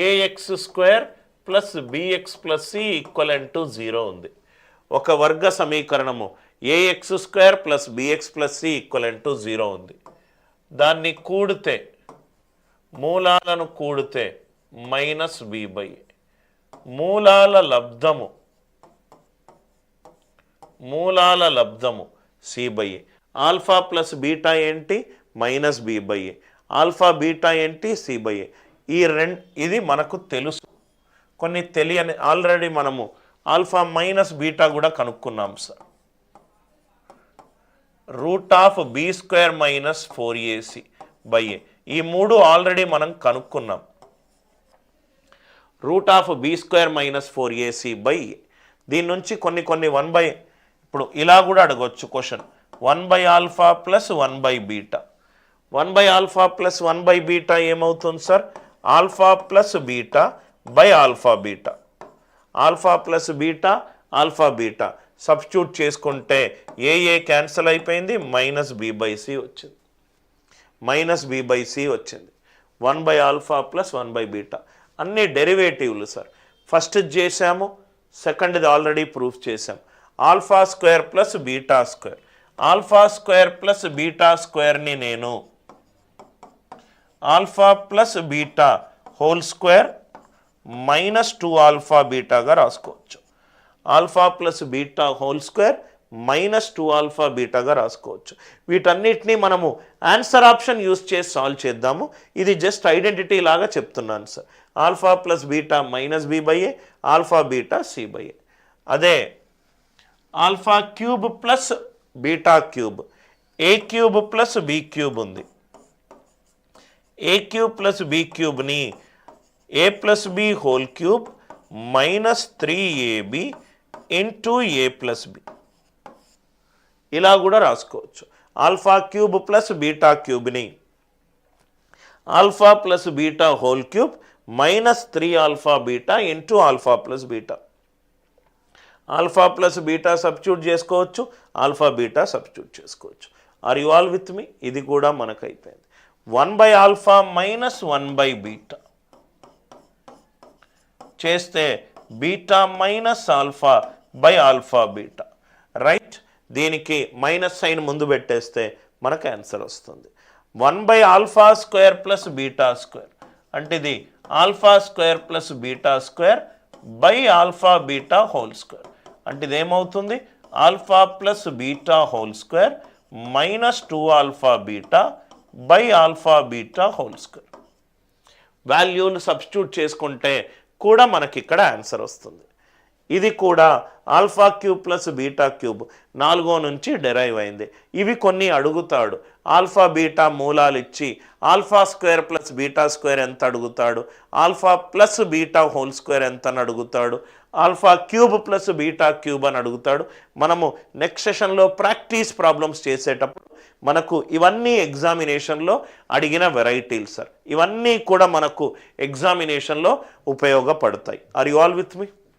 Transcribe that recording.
AX square plus b x plus c equivalent to 0 ఉంది. ఒక వర్గ సమీకరణము a x square plus b x plus c equivalent to 0 ఉంది. దాన్ని కూడితే మూలాలను కూడితే మైనస్ బి బై ఏ. మూలాల లబ్ధము C by A. Alpha plus beta ఏంటి? Minus B by A. Alpha beta ఏంటి? C by A. ఇది మనకు తెలుసు. కొన్ని తెలియని ఆల్రెడీ మనము ఆల్ఫా మైనస్ బీటా కూడా కనుక్కున్నాం sir. Root of B square minus 4ac by A. ఈ మూడు ఆల్రెడీ మనం కనుక్కున్నాం. Root of B square minus 4ac by A. దీని నుంచి కొన్ని 1 ఇప్పుడు ఇలా కూడా అడగవచ్చు question. 1 alpha plus 1 beta. 1 alpha plus 1 beta ఏమవుతుంది sir? Alpha plus beta by alpha beta. Alpha plus beta alpha beta substitute చేసుకుంటే ఏ క్యాన్సిల్ అయిపోయింది, మైనస్ బి బై సి వచ్చింది. 1 ఆల్ఫా ప్లస్ 1 బీటా అన్ని డెరివేటివ్లు సార్. ఫస్ట్ చేసాము, సెకండ్ది already proof చేసాం. Alpha square plus beta square. Alpha square plus beta స్క్వేర్ని నేను alpha plus beta whole square minus 2 alpha బీటాగా రాసుకోవచ్చు. Alpha plus beta whole square minus 2 alpha బీటాగా రాసుకోవచ్చు. వీటన్నిటినీ మనము ఆన్సర్ ఆప్షన్ యూజ్ చేసి సాల్వ్ చేద్దాము. ఇది జస్ట్ ఐడెంటిటీ లాగా చెప్తున్నాను sir. Alpha plus beta minus B by A, alpha beta C by A. అదే alpha cube plus beta cube, ఏ క్యూబ్ ప్లస్ బి క్యూబ్ ఉంది. ఏ క్యూబ్ ప్లస్ బి క్యూబ్ని A plus B whole cube minus 3ab into A plus B ఇలా కూడా రాసుకోవచ్చు. Alpha cube plus beta క్యూబ్ని alpha plus beta whole cube minus 3 alpha beta into alpha plus beta. Alpha plus beta substitute చేసుకోవచ్చు, alpha beta substitute చేసుకోవచ్చు. Are you all with me? ఇది కూడా మనకు అయిపోయింది. 1 ఆల్ఫా మైనస్ 1 బీటా చేస్తే beta minus alpha by alpha beta, right? దీనికి minus sign ముందు పెట్టేస్తే మనకు ఆన్సర్ వస్తుంది. 1 alpha square plus beta square అంటే ఇది alpha square plus beta square by alpha beta whole square అంటే ఇది ఏమవుతుంది? Alpha plus beta whole square minus 2 alpha beta by alpha beta whole square. వాల్యూను సబ్స్టిట్యూట్ చేసుకుంటే కూడా మనకి ఇక్కడ ఆన్సర్ వస్తుంది. ఇది కూడా alpha cube plus beta cube 4 నుంచి డెరైవ్ అయింది. ఇవి కొన్ని అడుగుతాడు. ఆల్ఫా బీటా మూలాలు ఇచ్చి alpha square plus beta square ఎంత అడుగుతాడు, alpha plus beta whole square ఎంత అని అడుగుతాడు, alpha cube plus beta cube అని అడుగుతాడు. మనము నెక్స్ట్ సెషన్లో ప్రాక్టీస్ ప్రాబ్లమ్స్ చేసేటప్పుడు మనకు ఇవన్నీ ఎగ్జామినేషన్లో అడిగిన వెరైటీలు సార్. ఇవన్నీ కూడా మనకు ఎగ్జామినేషన్లో ఉపయోగపడతాయి. Are you all with me?